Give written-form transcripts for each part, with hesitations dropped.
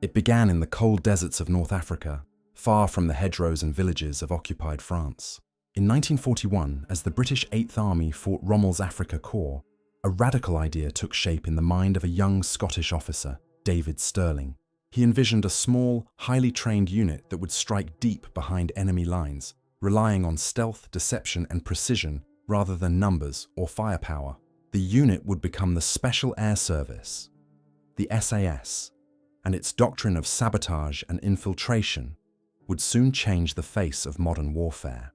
It began in the cold deserts of North Africa, far from the hedgerows and villages of occupied France. In 1941, as the British 8th Army fought Rommel's Afrika Korps, a radical idea took shape in the mind of a young Scottish officer, David Stirling. He envisioned a small, highly trained unit that would strike deep behind enemy lines, relying on stealth, deception, and precision rather than numbers or firepower. The unit would become the Special Air Service, the SAS, and its doctrine of sabotage and infiltration would soon change the face of modern warfare.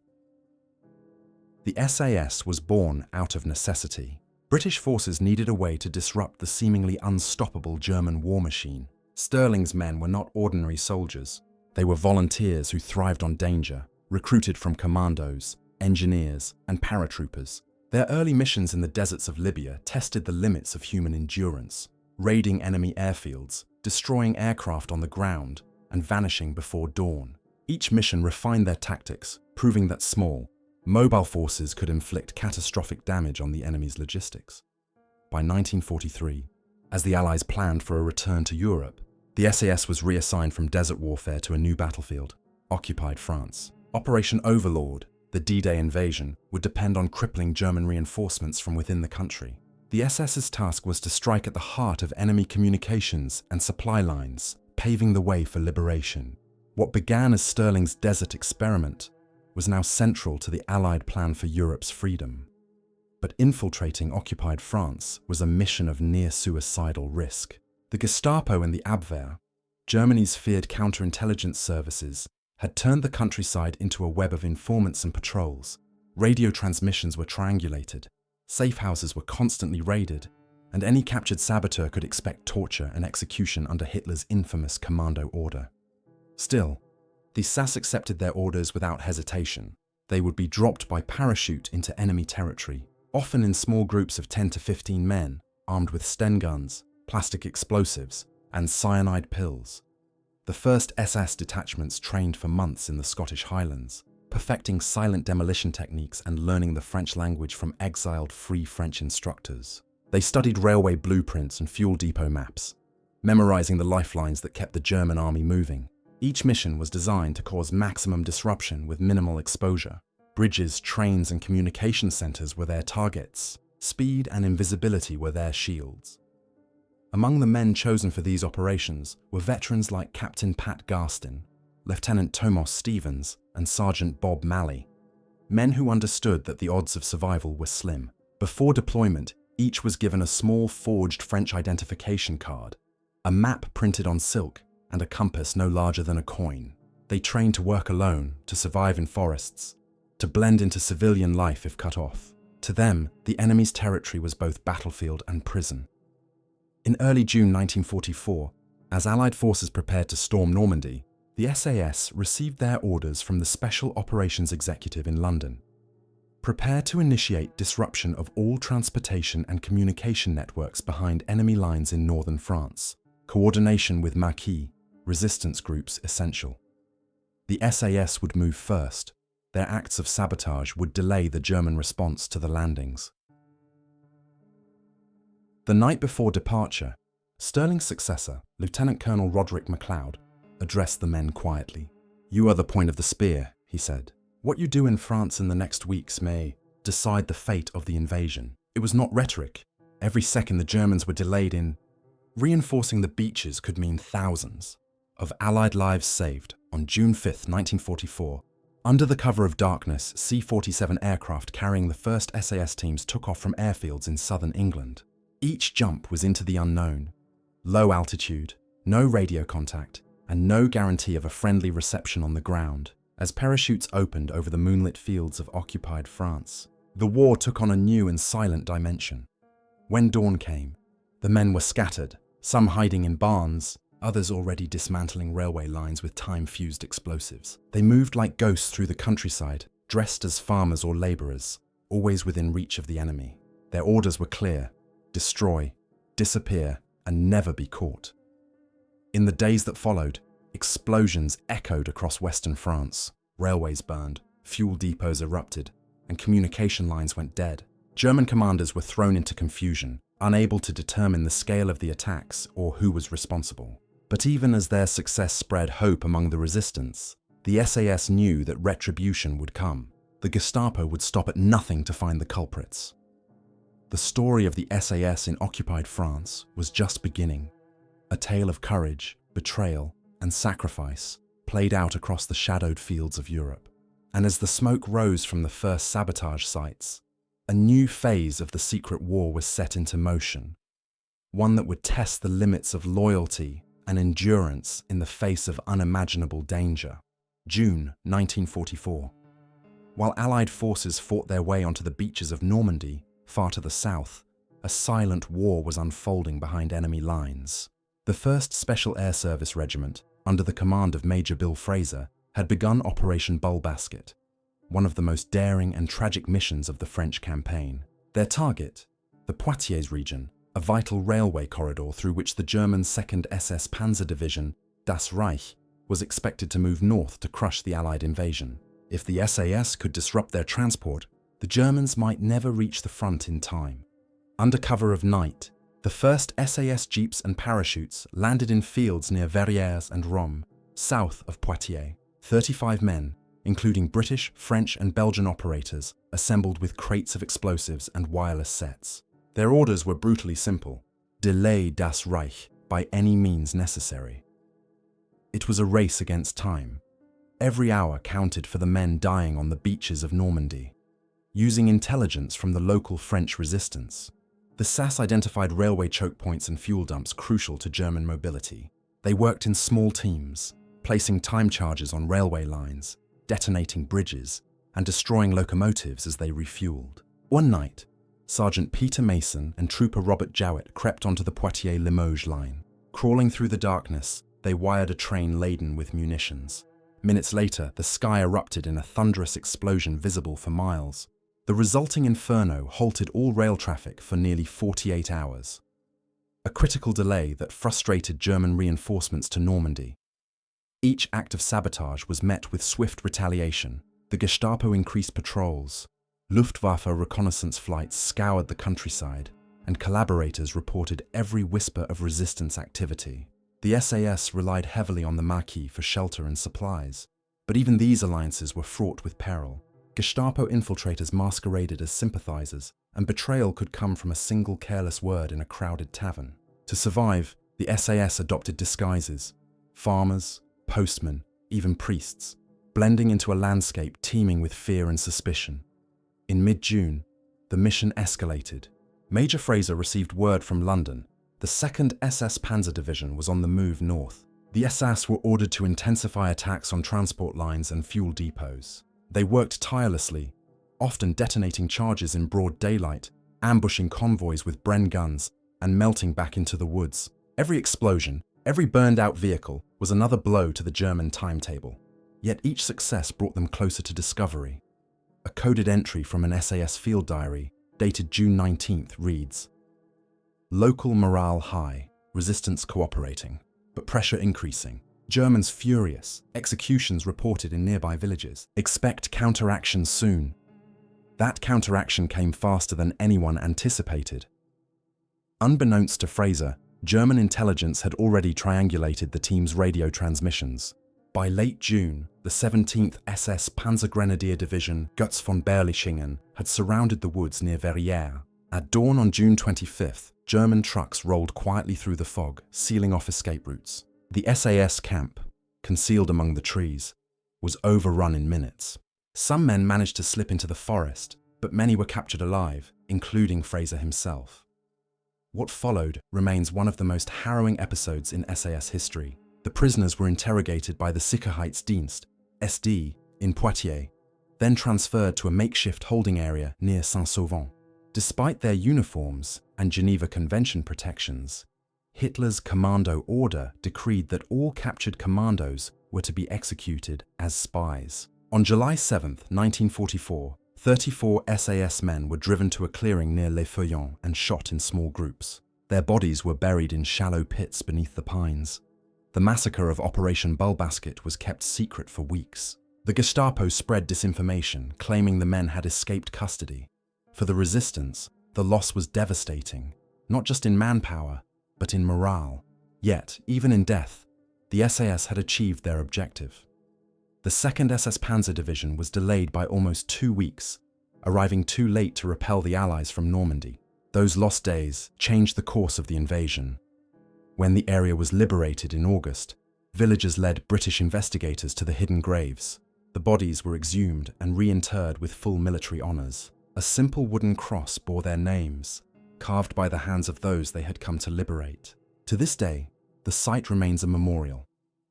The SAS was born out of necessity. British forces needed a way to disrupt the seemingly unstoppable German war machine. Stirling's men were not ordinary soldiers. They were volunteers who thrived on danger, recruited from commandos, engineers, and paratroopers. Their early missions in the deserts of Libya tested the limits of human endurance, raiding enemy airfields, destroying aircraft on the ground, and vanishing before dawn. Each mission refined their tactics, proving that small, mobile forces could inflict catastrophic damage on the enemy's logistics. By 1943, as the Allies planned for a return to Europe, the SAS was reassigned from desert warfare to a new battlefield, occupied France. Operation Overlord, the D-Day invasion, would depend on crippling German reinforcements from within the country. The SS's task was to strike at the heart of enemy communications and supply lines, paving the way for liberation. What began as Stirling's desert experiment was now central to the Allied plan for Europe's freedom. But infiltrating occupied France was a mission of near-suicidal risk. The Gestapo and the Abwehr, Germany's feared counterintelligence services, had turned the countryside into a web of informants and patrols. Radio transmissions were triangulated, safe houses were constantly raided, and any captured saboteur could expect torture and execution under Hitler's infamous commando order. Still, the SAS accepted their orders without hesitation. They would be dropped by parachute into enemy territory, often in small groups of 10 to 15 men, armed with Sten guns, plastic explosives, and cyanide pills. The first SAS detachments trained for months in the Scottish Highlands, perfecting silent demolition techniques and learning the French language from exiled Free French instructors. They studied railway blueprints and fuel depot maps, memorizing the lifelines that kept the German army moving. Each mission was designed to cause maximum disruption with minimal exposure. Bridges, trains, and communication centers were their targets. Speed and invisibility were their shields. Among the men chosen for these operations were veterans like Captain Pat Garstin, Lieutenant Thomas Stevens, and Sergeant Bob Malley, men who understood that the odds of survival were slim. Before deployment, each was given a small forged French identification card, a map printed on silk, and a compass no larger than a coin. They trained to work alone, to survive in forests, to blend into civilian life if cut off. To them, the enemy's territory was both battlefield and prison. In early June 1944, as Allied forces prepared to storm Normandy, the SAS received their orders from the Special Operations Executive in London. Prepare to initiate disruption of all transportation and communication networks behind enemy lines in northern France. Coordination with Maquis, resistance groups essential. The SAS would move first. Their acts of sabotage would delay the German response to the landings. The night before departure, Stirling's successor, Lieutenant Colonel Roderick MacLeod, addressed the men quietly. "You are the point of the spear," he said. "What you do in France in the next weeks may decide the fate of the invasion." It was not rhetoric. Every second the Germans were delayed in reinforcing the beaches could mean thousands of Allied lives saved. On June 5, 1944, under the cover of darkness, C-47 aircraft carrying the first SAS teams took off from airfields in southern England. Each jump was into the unknown. Low altitude, no radio contact, and no guarantee of a friendly reception on the ground. As parachutes opened over the moonlit fields of occupied France, the war took on a new and silent dimension. When dawn came, the men were scattered, some hiding in barns, others already dismantling railway lines with time-fused explosives. They moved like ghosts through the countryside, dressed as farmers or laborers, always within reach of the enemy. Their orders were clear: destroy, disappear, and never be caught. In the days that followed, explosions echoed across western France. Railways burned, fuel depots erupted, and communication lines went dead. German commanders were thrown into confusion, unable to determine the scale of the attacks or who was responsible. But even as their success spread hope among the resistance, the SAS knew that retribution would come. The Gestapo would stop at nothing to find the culprits. The story of the SAS in occupied France was just beginning. A tale of courage, betrayal, and sacrifice played out across the shadowed fields of Europe. And as the smoke rose from the first sabotage sites, a new phase of the secret war was set into motion, one that would test the limits of loyalty and endurance in the face of unimaginable danger. June 1944. While Allied forces fought their way onto the beaches of Normandy, far to the south, a silent war was unfolding behind enemy lines. The 1st Special Air Service Regiment, under the command of Major Bill Fraser, had begun Operation Bulbasket, one of the most daring and tragic missions of the French campaign. Their target, the Poitiers region, a vital railway corridor through which the German 2nd SS Panzer Division, Das Reich, was expected to move north to crush the Allied invasion. If the SAS could disrupt their transport, the Germans might never reach the front in time. Under cover of night, the first SAS jeeps and parachutes landed in fields near Verrières and Rome, south of Poitiers. 35 men, including British, French, and Belgian operators, assembled with crates of explosives and wireless sets. Their orders were brutally simple: delay Das Reich by any means necessary. It was a race against time. Every hour counted for the men dying on the beaches of Normandy. Using intelligence from the local French resistance, the SAS identified railway choke points and fuel dumps crucial to German mobility. They worked in small teams, placing time charges on railway lines, detonating bridges, and destroying locomotives as they refueled. One night, Sergeant Peter Mason and Trooper Robert Jowett crept onto the Poitiers-Limoges line. Crawling through the darkness, they wired a train laden with munitions. Minutes later, the sky erupted in a thunderous explosion visible for miles. The resulting inferno halted all rail traffic for nearly 48 hours. A critical delay that frustrated German reinforcements to Normandy. Each act of sabotage was met with swift retaliation. The Gestapo increased patrols. Luftwaffe reconnaissance flights scoured the countryside, and collaborators reported every whisper of resistance activity. The SAS relied heavily on the Maquis for shelter and supplies, but even these alliances were fraught with peril. Gestapo infiltrators masqueraded as sympathizers, and betrayal could come from a single careless word in a crowded tavern. To survive, the SAS adopted disguises: farmers, postmen, even priests, blending into a landscape teeming with fear and suspicion. In mid-June, the mission escalated. Major Fraser received word from London. The 2nd SS Panzer Division was on the move north. The SAS were ordered to intensify attacks on transport lines and fuel depots. They worked tirelessly, often detonating charges in broad daylight, ambushing convoys with Bren guns, and melting back into the woods. Every explosion, every burned-out vehicle was another blow to the German timetable. Yet each success brought them closer to discovery. A coded entry from an SAS field diary, dated June 19th, reads, "Local morale high, resistance cooperating, but pressure increasing. Germans furious, executions reported in nearby villages. Expect counteraction soon." That counteraction came faster than anyone anticipated. Unbeknownst to Fraser, German intelligence had already triangulated the team's radio transmissions. By late June, the 17th SS Panzergrenadier Division Götz von Berlichingen had surrounded the woods near Verrières. At dawn on June 25th, German trucks rolled quietly through the fog, sealing off escape routes. The SAS camp, concealed among the trees, was overrun in minutes. Some men managed to slip into the forest, but many were captured alive, including Fraser himself. What followed remains one of the most harrowing episodes in SAS history. The prisoners were interrogated by the Sicherheitsdienst, SD, in Poitiers, then transferred to a makeshift holding area near Saint-Sauvant. Despite their uniforms and Geneva Convention protections, Hitler's commando order decreed that all captured commandos were to be executed as spies. On July 7, 1944, 34 SAS men were driven to a clearing near Les Feuillants and shot in small groups. Their bodies were buried in shallow pits beneath the pines. The massacre of Operation Bulbasket was kept secret for weeks. The Gestapo spread disinformation, claiming the men had escaped custody. For the resistance, the loss was devastating, not just in manpower, but in morale. Yet, even in death, the SAS had achieved their objective. The 2nd SS Panzer Division was delayed by almost 2 weeks, arriving too late to repel the Allies from Normandy. Those lost days changed the course of the invasion. When the area was liberated in August, villagers led British investigators to the hidden graves. The bodies were exhumed and reinterred with full military honours. A simple wooden cross bore their names, carved by the hands of those they had come to liberate. To this day, the site remains a memorial,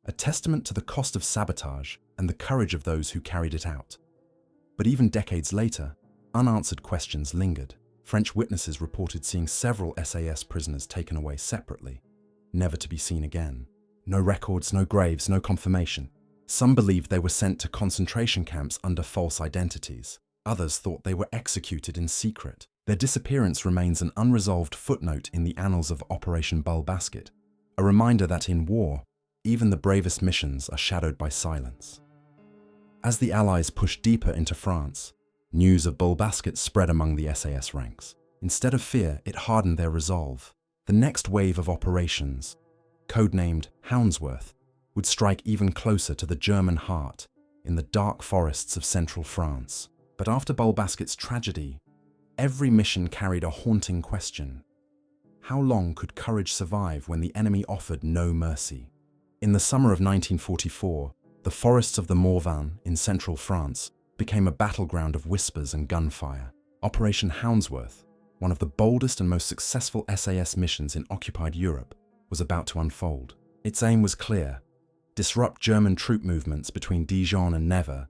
a testament to the cost of sabotage and the courage of those who carried it out. But even decades later, unanswered questions lingered. French witnesses reported seeing several SAS prisoners taken away separately, never to be seen again. No records, no graves, no confirmation. Some believed they were sent to concentration camps under false identities. Others thought they were executed in secret. Their disappearance remains an unresolved footnote in the annals of Operation Bulbasket, a reminder that in war, even the bravest missions are shadowed by silence. As the Allies pushed deeper into France, news of Bulbasket spread among the SAS ranks. Instead of fear, it hardened their resolve. The next wave of operations, codenamed Houndsworth, would strike even closer to the German heart in the dark forests of central France. But after Bulbasket's tragedy, every mission carried a haunting question. How long could courage survive when the enemy offered no mercy? In the summer of 1944, the forests of the Morvan in central France became a battleground of whispers and gunfire. Operation Houndsworth, one of the boldest and most successful SAS missions in occupied Europe, was about to unfold. Its aim was clear: disrupt German troop movements between Dijon and Nevers,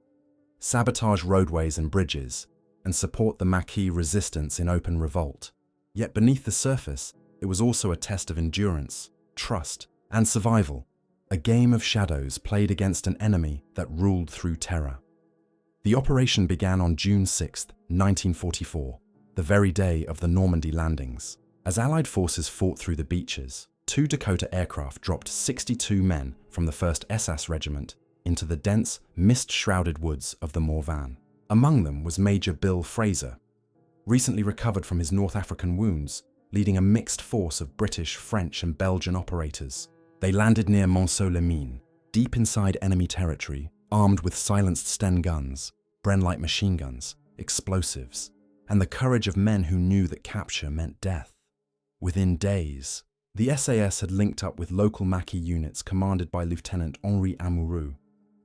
sabotage roadways and bridges, and support the Maquis resistance in open revolt. Yet beneath the surface, it was also a test of endurance, trust, and survival, a game of shadows played against an enemy that ruled through terror. The operation began on June 6, 1944, the very day of the Normandy landings. As Allied forces fought through the beaches, 2 Dakota aircraft dropped 62 men from the 1st SAS Regiment into the dense, mist-shrouded woods of the Morvan. Among them was Major Bill Fraser, recently recovered from his North African wounds, leading a mixed force of British, French, and Belgian operators. They landed near Monceau-les-Mines, deep inside enemy territory, armed with silenced Sten guns, Bren-light machine guns, explosives, and the courage of men who knew that capture meant death. Within days, the SAS had linked up with local Maquis units commanded by Lieutenant Henri Amoureux.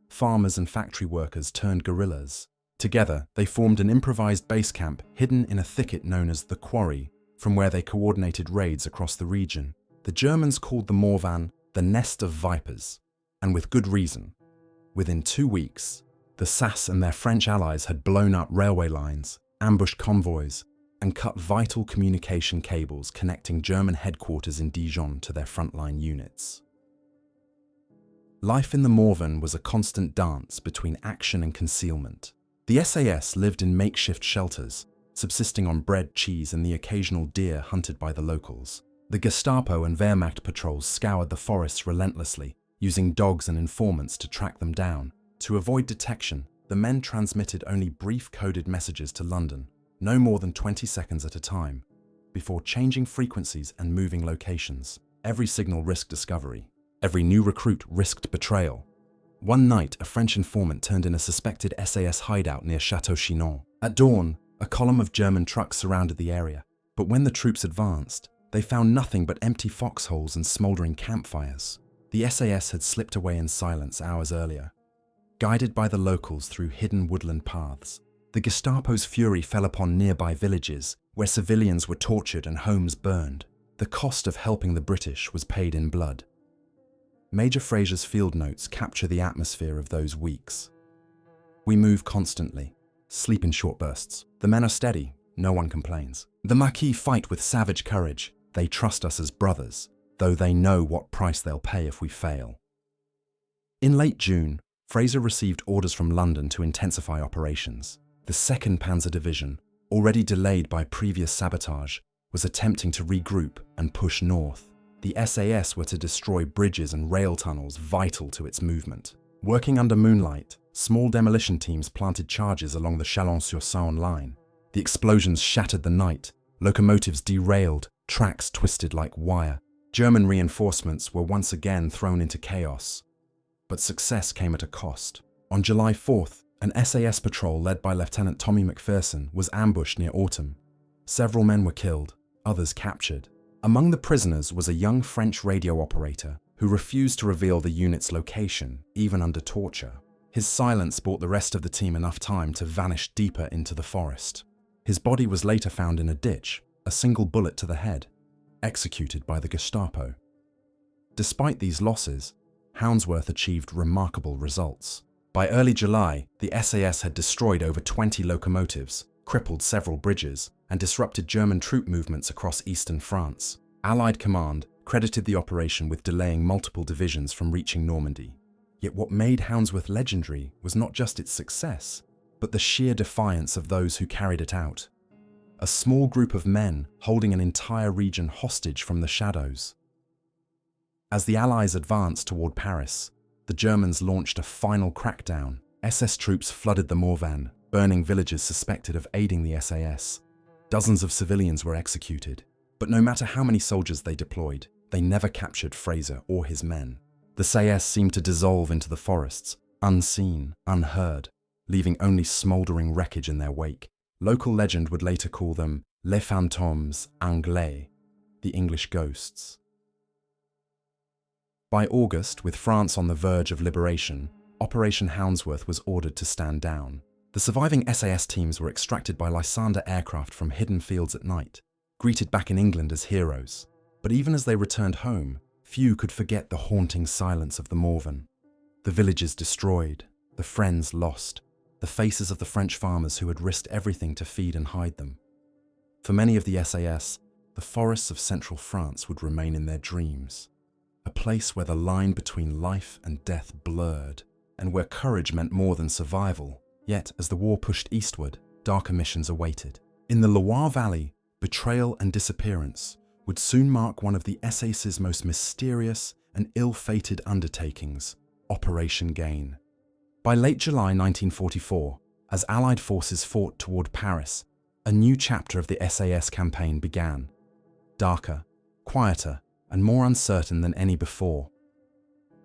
Farmers and factory workers turned guerrillas. Together, they formed an improvised base camp hidden in a thicket known as the Quarry, from where they coordinated raids across the region. The Germans called the Morvan the Nest of Vipers, and with good reason. Within 2 weeks, the SAS and their French allies had blown up railway lines, ambushed convoys, and cut vital communication cables connecting German headquarters in Dijon to their frontline units. Life in the Morvan was a constant dance between action and concealment. The SAS lived in makeshift shelters, subsisting on bread, cheese, and the occasional deer hunted by the locals. The Gestapo and Wehrmacht patrols scoured the forests relentlessly, using dogs and informants to track them down. To avoid detection, the men transmitted only brief coded messages to London, no more than 20 seconds at a time, before changing frequencies and moving locations. Every signal risked discovery. Every new recruit risked betrayal. One night, a French informant turned in a suspected SAS hideout near Château Chinon. At dawn, a column of German trucks surrounded the area, but when the troops advanced, they found nothing but empty foxholes and smouldering campfires. The SAS had slipped away in silence hours earlier, guided by the locals through hidden woodland paths. The Gestapo's fury fell upon nearby villages, where civilians were tortured and homes burned. The cost of helping the British was paid in blood. Major Fraser's field notes capture the atmosphere of those weeks. We move constantly, sleep in short bursts. The men are steady, no one complains. The Maquis fight with savage courage. They trust us as brothers, though they know what price they'll pay if we fail. In late June, Fraser received orders from London to intensify operations. The 2nd Panzer Division, already delayed by previous sabotage, was attempting to regroup and push north. The SAS were to destroy bridges and rail tunnels vital to its movement. Working under moonlight, small demolition teams planted charges along the Chalon-sur-Saône line. The explosions shattered the night, locomotives derailed, tracks twisted like wire, German reinforcements were once again thrown into chaos. But success came at a cost. On July 4th, an SAS patrol led by Lieutenant Tommy McPherson was ambushed near Autumn. Several men were killed, others captured. Among the prisoners was a young French radio operator who refused to reveal the unit's location, even under torture. His silence bought the rest of the team enough time to vanish deeper into the forest. His body was later found in a ditch, a single bullet to the head, executed by the Gestapo. Despite these losses, Hounsworth achieved remarkable results. By early July, the SAS had destroyed over 20 locomotives, crippled several bridges, and disrupted German troop movements across eastern France. Allied command credited the operation with delaying multiple divisions from reaching Normandy. Yet what made Hounsworth legendary was not just its success, but the sheer defiance of those who carried it out. A small group of men holding an entire region hostage from the shadows. As the Allies advanced toward Paris, the Germans launched a final crackdown. SS troops flooded the Morvan, burning villages suspected of aiding the SAS. Dozens of civilians were executed, but no matter how many soldiers they deployed, they never captured Fraser or his men. The SAS seemed to dissolve into the forests, unseen, unheard, leaving only smouldering wreckage in their wake. Local legend would later call them les fantômes anglais, the English ghosts. By August, with France on the verge of liberation, Operation Hounsworth was ordered to stand down. The surviving SAS teams were extracted by Lysander aircraft from hidden fields at night, greeted back in England as heroes. But even as they returned home, few could forget the haunting silence of the Morvan. The villages destroyed, the friends lost, the faces of the French farmers who had risked everything to feed and hide them. For many of the SAS, the forests of central France would remain in their dreams, a place where the line between life and death blurred, and where courage meant more than survival. Yet, as the war pushed eastward, darker missions awaited. In the Loire Valley, betrayal and disappearance would soon mark one of the SAS's most mysterious and ill-fated undertakings, Operation Gain. By late July 1944, as Allied forces fought toward Paris, a new chapter of the SAS campaign began. Darker, quieter, and more uncertain than any before.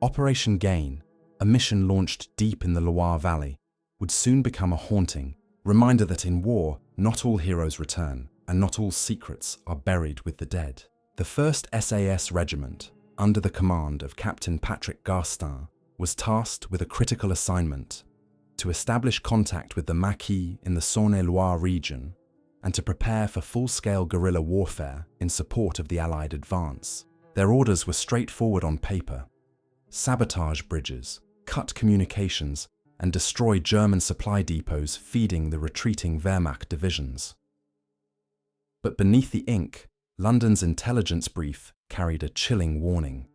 Operation Gain, a mission launched deep in the Loire Valley, would soon become a haunting reminder that in war, not all heroes return, and not all secrets are buried with the dead. The 1st SAS Regiment, under the command of Captain Patrick Garstin, was tasked with a critical assignment: to establish contact with the Maquis in the Saône-et-Loire region, and to prepare for full-scale guerrilla warfare in support of the Allied advance. Their orders were straightforward on paper: sabotage bridges, cut communications, and destroy German supply depots feeding the retreating Wehrmacht divisions. But beneath the ink, London's intelligence brief carried a chilling warning.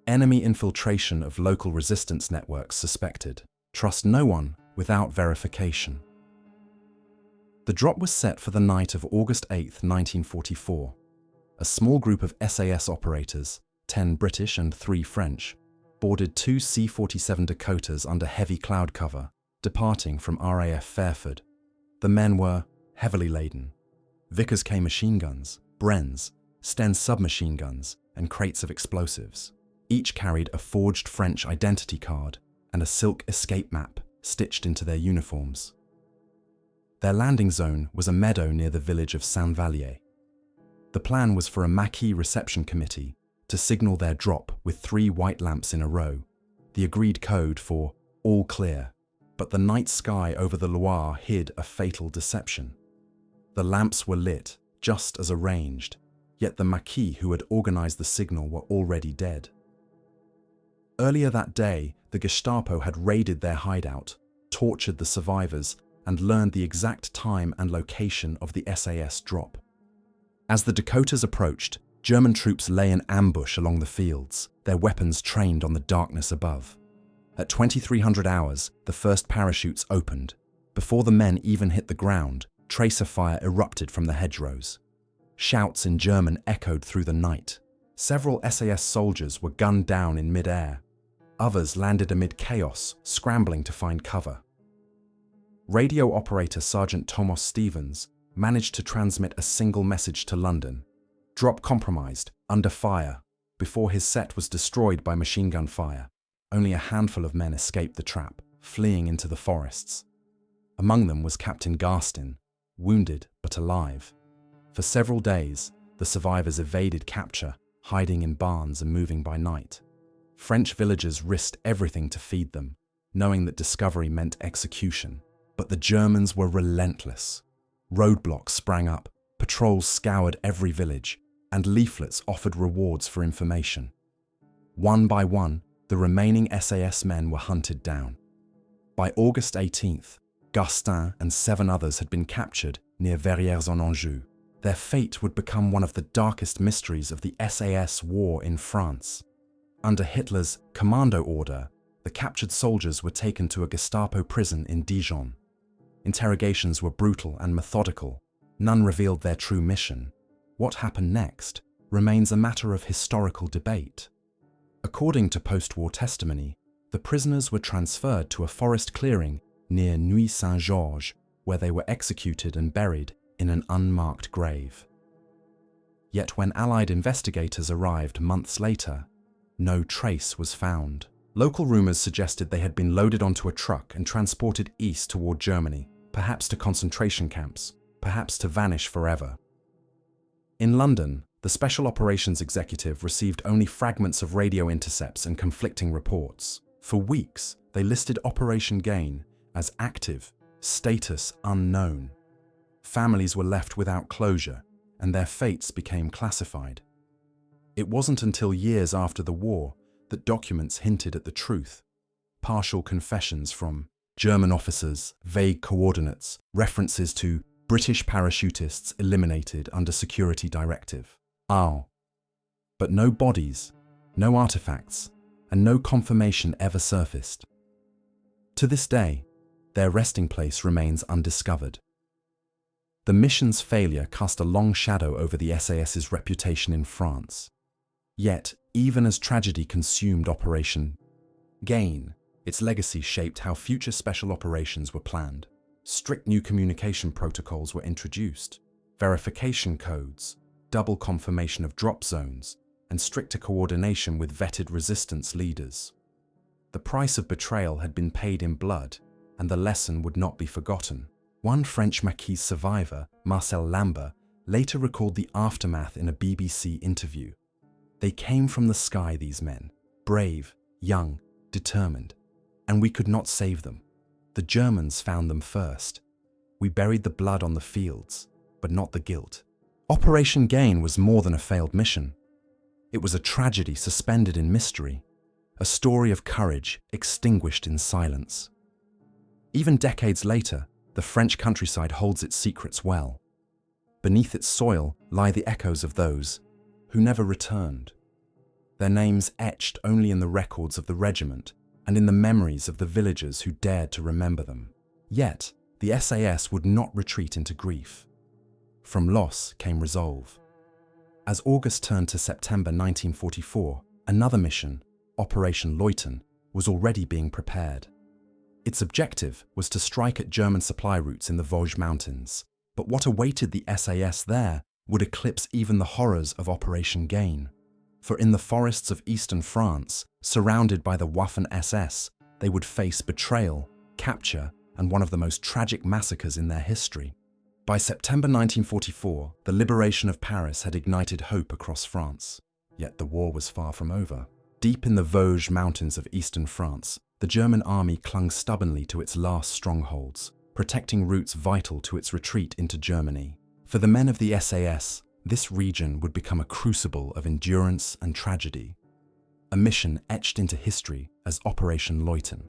Enemy infiltration of local resistance networks suspected. Trust no one without verification. The drop was set for the night of August 8, 1944. A small group of SAS operators, 10 British and 3 French, boarded 2 C-47 Dakotas under heavy cloud cover, departing from RAF Fairford. The men were heavily laden: Vickers K machine guns, Brenns, Sten submachine guns, and crates of explosives. Each carried a forged French identity card and a silk escape map stitched into their uniforms. Their landing zone was a meadow near the village of Saint-Vallier. The plan was for a Maquis reception committee to signal their drop with 3 white lamps in a row, the agreed code for all clear, but the night sky over the Loire hid a fatal deception. The lamps were lit, just as arranged, yet the Maquis who had organized the signal were already dead. Earlier that day, the Gestapo had raided their hideout, tortured the survivors, and learned the exact time and location of the SAS drop. As the Dakotas approached, German troops lay in ambush along the fields, their weapons trained on the darkness above. At 2300 hours, the first parachutes opened. Before the men even hit the ground, tracer fire erupted from the hedgerows. Shouts in German echoed through the night. Several SAS soldiers were gunned down in mid-air. Others landed amid chaos, scrambling to find cover. Radio operator Sergeant Thomas Stevens managed to transmit a single message to London: drop compromised, under fire, before his set was destroyed by machine gun fire. Only a handful of men escaped the trap, fleeing into the forests. Among them was Captain Garstin, wounded but alive. For several days, the survivors evaded capture, hiding in barns and moving by night. French villagers risked everything to feed them, knowing that discovery meant execution. But the Germans were relentless. Roadblocks sprang up, patrols scoured every village, and leaflets offered rewards for information. One by one, the remaining SAS men were hunted down. By August 18th, Gastin and 7 others had been captured near Verrières-en-Anjou. Their fate would become one of the darkest mysteries of the SAS war in France. Under Hitler's commando order, the captured soldiers were taken to a Gestapo prison in Dijon. Interrogations were brutal and methodical. None revealed their true mission. What happened next remains a matter of historical debate. According to post-war testimony, the prisoners were transferred to a forest clearing near Nuit-Saint-Georges, where they were executed and buried in an unmarked grave. Yet when Allied investigators arrived months later, no trace was found. Local rumors suggested they had been loaded onto a truck and transported east toward Germany, perhaps to concentration camps, perhaps to vanish forever. In London, the Special Operations Executive received only fragments of radio intercepts and conflicting reports. For weeks, they listed Operation Gain as active, status unknown. Families were left without closure, and their fates became classified. It wasn't until years after the war that documents hinted at the truth. Partial confessions from German officers, vague coordinates, references to British parachutists eliminated under security directive. But no bodies, no artifacts, and no confirmation ever surfaced. To this day, their resting place remains undiscovered. The mission's failure cast a long shadow over the SAS's reputation in France. Yet, even as tragedy consumed Operation Gain, its legacy shaped how future special operations were planned. Strict new communication protocols were introduced, verification codes, double confirmation of drop zones, and stricter coordination with vetted resistance leaders. The price of betrayal had been paid in blood, and the lesson would not be forgotten. One French Maquis survivor, Marcel Lambert, later recalled the aftermath in a BBC interview. They came from the sky, these men, brave, young, determined, and we could not save them. The Germans found them first. We buried the blood on the fields, but not the guilt. Operation Gain was more than a failed mission. It was a tragedy suspended in mystery, a story of courage extinguished in silence. Even decades later, the French countryside holds its secrets well. Beneath its soil lie the echoes of those who never returned. Their names etched only in the records of the regiment and in the memories of the villagers who dared to remember them. Yet, the SAS would not retreat into grief. From loss came resolve. As August turned to September 1944, another mission, Operation Leuthen, was already being prepared. Its objective was to strike at German supply routes in the Vosges Mountains, but what awaited the SAS there would eclipse even the horrors of Operation Gain. For in the forests of eastern France, surrounded by the Waffen-SS, they would face betrayal, capture, and one of the most tragic massacres in their history. By September 1944, the liberation of Paris had ignited hope across France. Yet the war was far from over. Deep in the Vosges Mountains of eastern France, the German army clung stubbornly to its last strongholds, protecting routes vital to its retreat into Germany. For the men of the SAS, this region would become a crucible of endurance and tragedy, a mission etched into history as Operation Leuthen.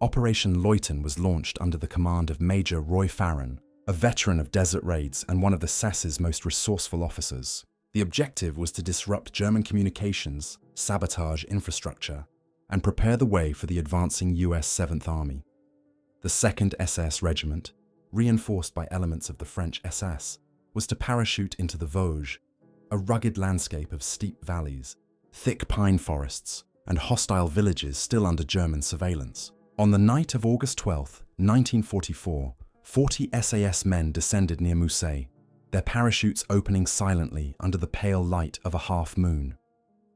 Operation Leuthen was launched under the command of Major Roy Farren, a veteran of desert raids and one of the SAS's most resourceful officers. The objective was to disrupt German communications, sabotage infrastructure, and prepare the way for the advancing US 7th Army. The 2nd SS Regiment, reinforced by elements of the French SAS, was to parachute into the Vosges, a rugged landscape of steep valleys, thick pine forests, and hostile villages still under German surveillance. On the night of August 12, 1944, 40 SAS men descended near Mousset. their parachutes opening silently under the pale light of a half moon.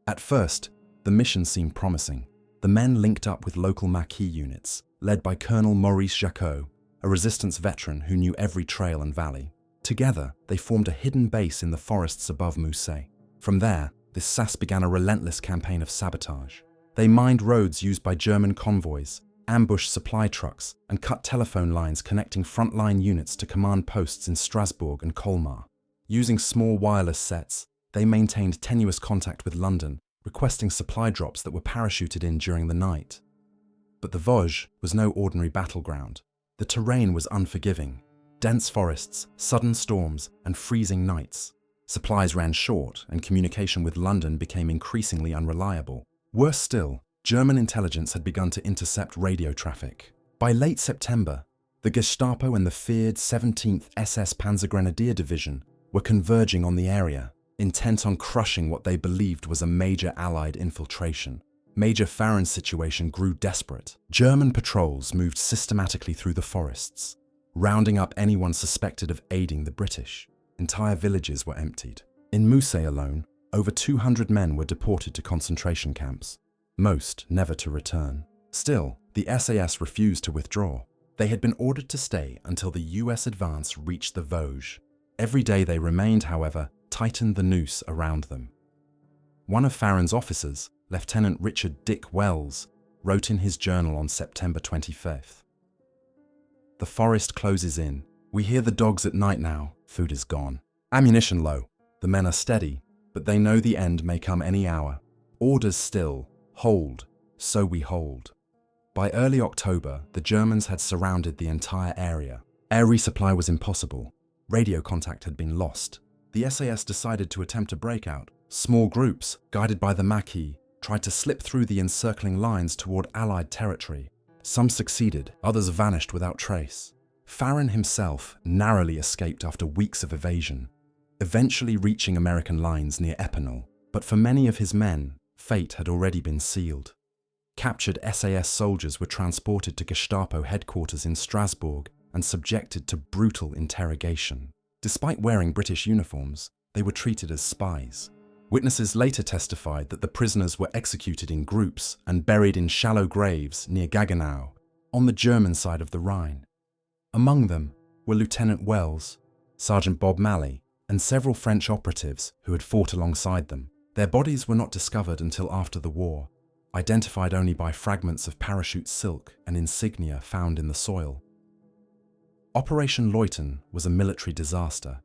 At first, the mission seemed promising. The men linked up with local Maquis units, led by Colonel Maurice Jacot, a resistance veteran who knew every trail and valley. Together, they formed a hidden base in the forests above Mousset. From there, the SAS began a relentless campaign of sabotage. They mined roads used by German convoys, ambushed supply trucks, and cut telephone lines connecting frontline units to command posts in Strasbourg and Colmar. Using small wireless sets, they maintained tenuous contact with London, requesting supply drops that were parachuted in during the night. But the Vosges was no ordinary battleground. The terrain was unforgiving. Dense forests, sudden storms, and freezing nights. Supplies ran short, and communication with London became increasingly unreliable. Worse still, German intelligence had begun to intercept radio traffic. By late September, the Gestapo and the feared 17th SS Panzergrenadier Division were converging on the area, intent on crushing what they believed was a major Allied infiltration. Major Farron's situation grew desperate. German patrols moved systematically through the forests, rounding up anyone suspected of aiding the British. Entire villages were emptied. In Mousset alone, over 200 men were deported to concentration camps, most never to return. Still, the SAS refused to withdraw. They had been ordered to stay until the US advance reached the Vosges. Every day they remained, however, tightened the noose around them. One of Farron's officers, Lieutenant Richard Dick Wells, wrote in his journal on September 25th. "The forest closes in. We hear the dogs at night now. Food is gone. Ammunition low. The men are steady, but they know the end may come any hour. Orders still. Hold. So we hold." By early October, the Germans had surrounded the entire area. Air resupply was impossible. Radio contact had been lost. The SAS decided to attempt a breakout. Small groups, guided by the Maquis, tried to slip through the encircling lines toward Allied territory. Some succeeded, others vanished without trace. Farron himself narrowly escaped after weeks of evasion, eventually reaching American lines near Epinal. But for many of his men, fate had already been sealed. Captured SAS soldiers were transported to Gestapo headquarters in Strasbourg and subjected to brutal interrogation. Despite wearing British uniforms, they were treated as spies. Witnesses later testified that the prisoners were executed in groups and buried in shallow graves near Gaggenau, on the German side of the Rhine. Among them were Lieutenant Wells, Sergeant Bob Malley, and several French operatives who had fought alongside them. Their bodies were not discovered until after the war, identified only by fragments of parachute silk and insignia found in the soil. Operation Leuthen was a military disaster,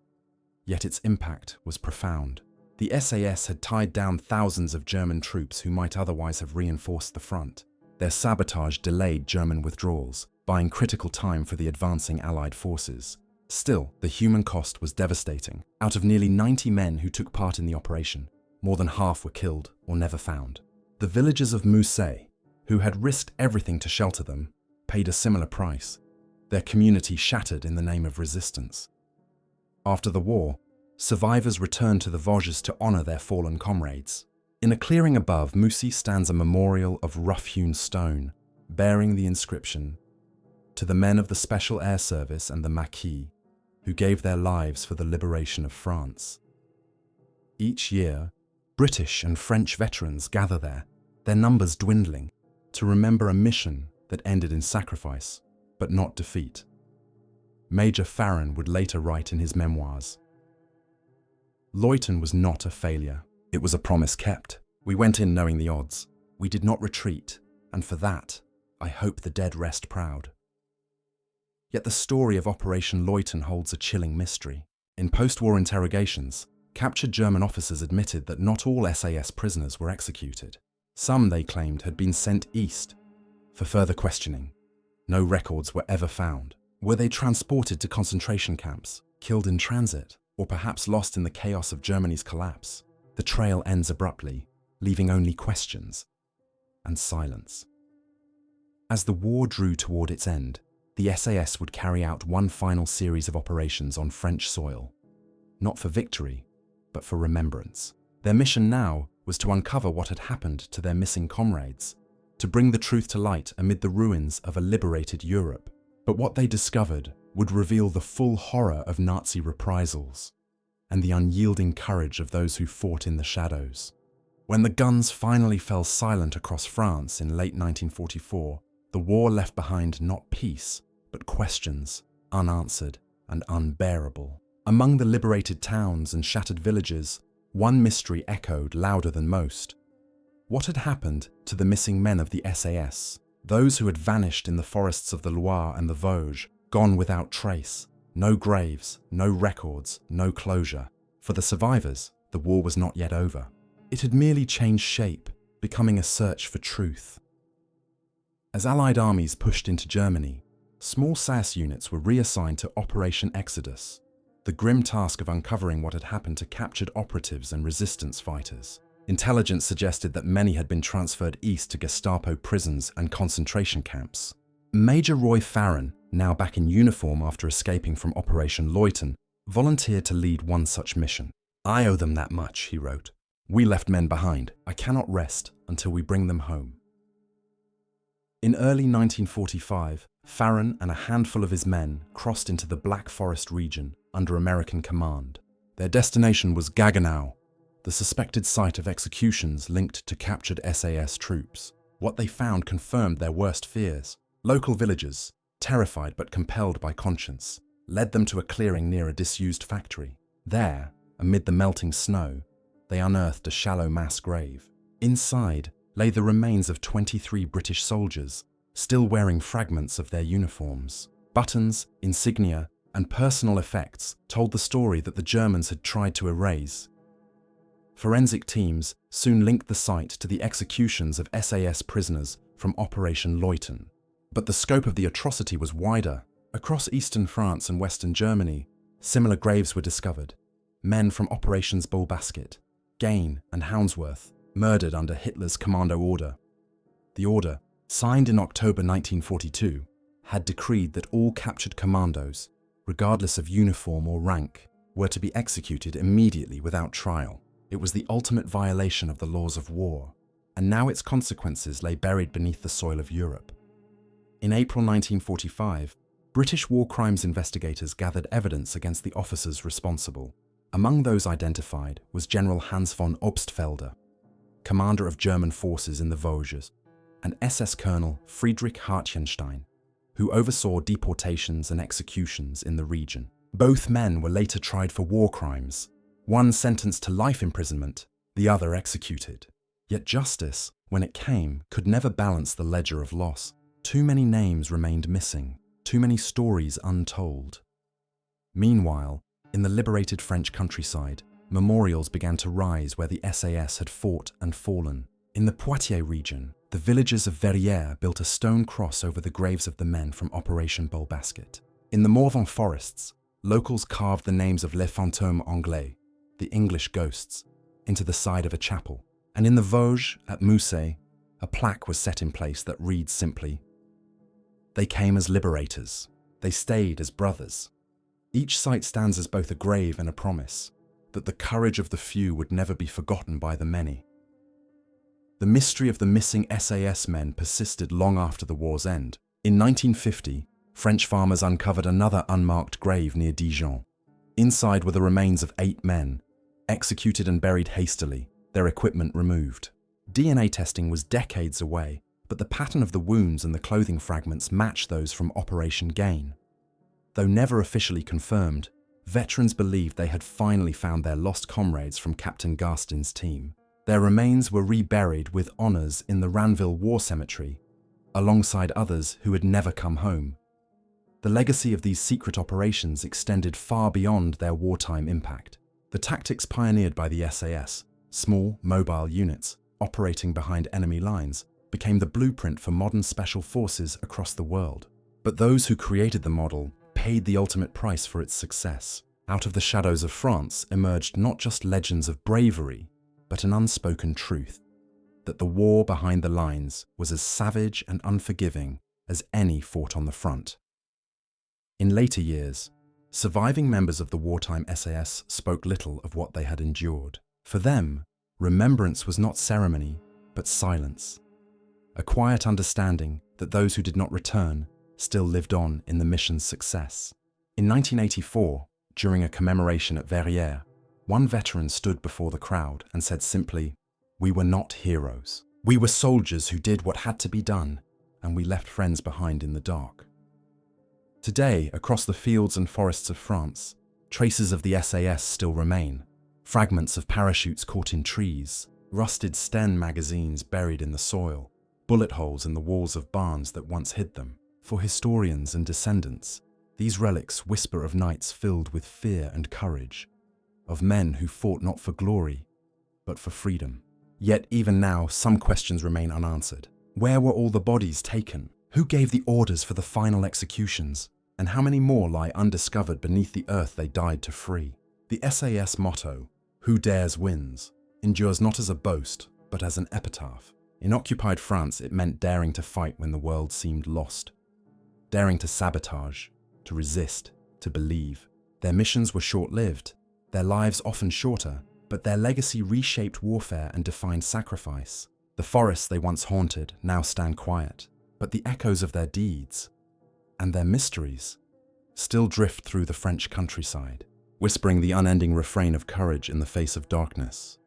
yet its impact was profound. The SAS had tied down thousands of German troops who might otherwise have reinforced the front. Their sabotage delayed German withdrawals, buying critical time for the advancing Allied forces. Still, the human cost was devastating. Out of nearly 90 men who took part in the operation, more than half were killed or never found. The villagers of Mousset, who had risked everything to shelter them, paid a similar price. Their community shattered in the name of resistance. After the war, survivors returned to the Vosges to honor their fallen comrades. In a clearing above Mousset stands a memorial of rough-hewn stone, bearing the inscription, "To the men of the Special Air Service and the Maquis, who gave their lives for the liberation of France." Each year, British and French veterans gather there, their numbers dwindling, to remember a mission that ended in sacrifice, but not defeat. Major Farron would later write in his memoirs, "Leuthen was not a failure. It was a promise kept. We went in knowing the odds. We did not retreat, and for that, I hope the dead rest proud." Yet the story of Operation Leuthen holds a chilling mystery. In post-war interrogations, captured German officers admitted that not all SAS prisoners were executed. Some, they claimed, had been sent east for further questioning. No records were ever found. Were they transported to concentration camps, killed in transit, or perhaps lost in the chaos of Germany's collapse? The trail ends abruptly, leaving only questions and silence. As the war drew toward its end, the SAS would carry out one final series of operations on French soil, not for victory, but for remembrance. Their mission now was to uncover what had happened to their missing comrades, to bring the truth to light amid the ruins of a liberated Europe. But what they discovered would reveal the full horror of Nazi reprisals. and the unyielding courage of those who fought in the shadows. When the guns finally fell silent across France in late 1944, the war left behind not peace, but questions, unanswered and unbearable. Among the liberated towns and shattered villages, one mystery echoed louder than most. What had happened to the missing men of the SAS? Those who had vanished in the forests of the Loire and the Vosges, gone without trace. No graves, no records, no closure. For the survivors, the war was not yet over. It had merely changed shape, becoming a search for truth. As Allied armies pushed into Germany, small SAS units were reassigned to Operation Exodus, the grim task of uncovering what had happened to captured operatives and resistance fighters. Intelligence suggested that many had been transferred east to Gestapo prisons and concentration camps. Major Roy Farren, now back in uniform after escaping from Operation Leuthen, volunteered to lead one such mission. "I owe them that much," he wrote. "We left men behind. I cannot rest until we bring them home." In early 1945, Farren and a handful of his men crossed into the Black Forest region under American command. Their destination was Gaggenau, the suspected site of executions linked to captured SAS troops. What they found confirmed their worst fears. Local villagers, terrified but compelled by conscience, led them to a clearing near a disused factory. There, amid the melting snow, they unearthed a shallow mass grave. Inside lay the remains of 23 British soldiers, still wearing fragments of their uniforms. Buttons, insignia, and personal effects told the story that the Germans had tried to erase. Forensic teams soon linked the site to the executions of SAS prisoners from Operation Leuthen. But the scope of the atrocity was wider. Across eastern France and western Germany, similar graves were discovered. Men from Operations Bullbasket, Gain, and Hounsworth murdered under Hitler's commando order. The order, signed in October 1942, had decreed that all captured commandos, regardless of uniform or rank, were to be executed immediately without trial. It was the ultimate violation of the laws of war, and now its consequences lay buried beneath the soil of Europe. In April 1945, British war crimes investigators gathered evidence against the officers responsible. Among those identified was General Hans von Obstfelder, commander of German forces in the Vosges, and SS Colonel Friedrich Hartjenstein, who oversaw deportations and executions in the region. Both men were later tried for war crimes, one sentenced to life imprisonment, the other executed. Yet justice, when it came, could never balance the ledger of loss. Too many names remained missing, too many stories untold. Meanwhile, in the liberated French countryside, memorials began to rise where the SAS had fought and fallen. In the Poitiers region, the villagers of Verrières built a stone cross over the graves of the men from Operation Bullbasket. In the Morvan forests, locals carved the names of les fantômes anglais, the English ghosts, into the side of a chapel. And in the Vosges, at Mousset, a plaque was set in place that reads simply, "They came as liberators. They stayed as brothers." Each site stands as both a grave and a promise, that the courage of the few would never be forgotten by the many. The mystery of the missing SAS men persisted long after the war's end. In 1950, French farmers uncovered another unmarked grave near Dijon. Inside were the remains of 8 men, executed and buried hastily, their equipment removed. DNA testing was decades away, but the pattern of the wounds and the clothing fragments matched those from Operation Gain. Though never officially confirmed, veterans believed they had finally found their lost comrades from Captain Garstin's team. Their remains were reburied with honours in the Ranville War Cemetery, alongside others who had never come home. The legacy of these secret operations extended far beyond their wartime impact. The tactics pioneered by the SAS, small, mobile units operating behind enemy lines, became the blueprint for modern special forces across the world. But those who created the model paid the ultimate price for its success. Out of the shadows of France emerged not just legends of bravery, but an unspoken truth, that the war behind the lines was as savage and unforgiving as any fought on the front. In later years, surviving members of the wartime SAS spoke little of what they had endured. For them, remembrance was not ceremony, but silence, a quiet understanding that those who did not return still lived on in the mission's success. In 1984, during a commemoration at Verrières, One veteran stood before the crowd and said simply, "We were not heroes. We were soldiers who did what had to be done, and we left friends behind in the dark." Today, across the fields and forests of France, traces of the SAS still remain. Fragments of parachutes caught in trees, rusted Sten magazines buried in the soil, bullet holes in the walls of barns that once hid them. For historians and descendants, these relics whisper of nights filled with fear and courage, of men who fought not for glory, but for freedom. Yet even now, some questions remain unanswered. Where were all the bodies taken? Who gave the orders for the final executions? And how many more lie undiscovered beneath the earth they died to free? The SAS motto, "Who dares wins," endures not as a boast, but as an epitaph. In occupied France, it meant daring to fight when the world seemed lost, daring to sabotage, to resist, to believe. Their missions were short-lived, their lives often shorter, but their legacy reshaped warfare and defined sacrifice. The forests they once haunted now stand quiet, but the echoes of their deeds and their mysteries still drift through the French countryside, whispering the unending refrain of courage in the face of darkness.